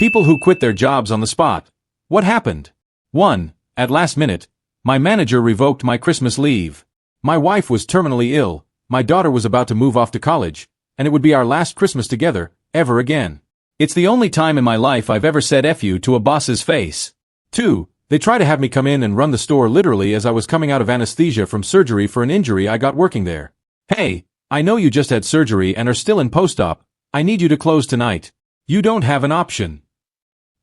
People who quit their jobs on the spot. What happened? 1. At last minute, my manager revoked my Christmas leave. My wife was terminally ill, my daughter was about to move off to college, and it would be our last Christmas together, ever again. It's the only time in my life I've ever said F you to a boss's face. 2. They try to have me come in and run the store literally as I was coming out of anesthesia from surgery for an injury I got working there. Hey, I know you just had surgery and are still in post-op. I need you to close tonight. You don't have an option.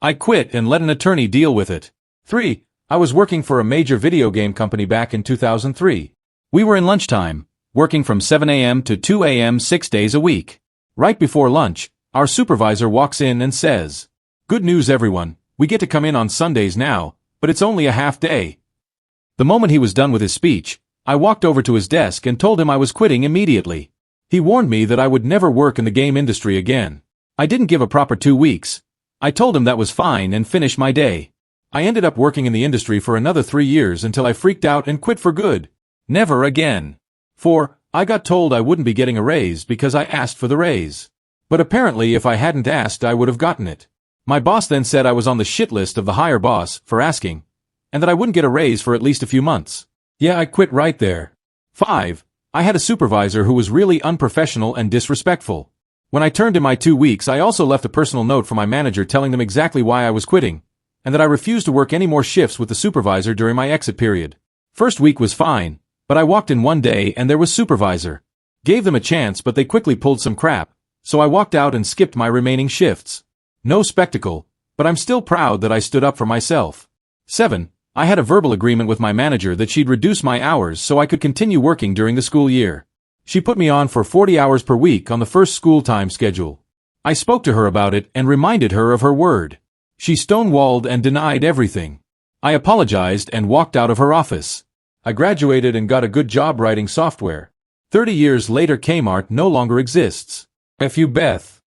I quit and let an attorney deal with it. 3. I was working for a major video game company back in 2003. We were in lunchtime, working from 7 a.m. to 2 a.m. 6 days a week. Right before lunch, our supervisor walks in and says, "Good news everyone, we get to come in on Sundays now, but it's only a half day." The moment he was done with his speech, I walked over to his desk and told him I was quitting immediately. He warned me that I would never work in the game industry again. I didn't give a proper 2 weeks. I told him that was fine and finished my day. I ended up working in the industry for another 3 years until I freaked out and quit for good. Never again. 4. I got told I wouldn't be getting a raise because I asked for the raise. But apparently if I hadn't asked I would have gotten it. My boss then said I was on the shit list of the higher boss for asking, and that I wouldn't get a raise for at least a few months. Yeah, I quit right there. 5. I had a supervisor who was really unprofessional and disrespectful. When I turned in my 2 weeks, I also left a personal note for my manager telling them exactly why I was quitting, and that I refused to work any more shifts with the supervisor during my exit period. First week was fine, but I walked in one day and there was supervisor. Gave them a chance but they quickly pulled some crap, so I walked out and skipped my remaining shifts. No spectacle, but I'm still proud that I stood up for myself. 7. I had a verbal agreement with my manager that she'd reduce my hours so I could continue working during the school year. She put me on for 40 hours per week on the first school time schedule. I spoke to her about it and reminded her of her word. She stonewalled and denied everything. I apologized and walked out of her office. I graduated and got a good job writing software. 30 years later Kmart no longer exists. F you Beth.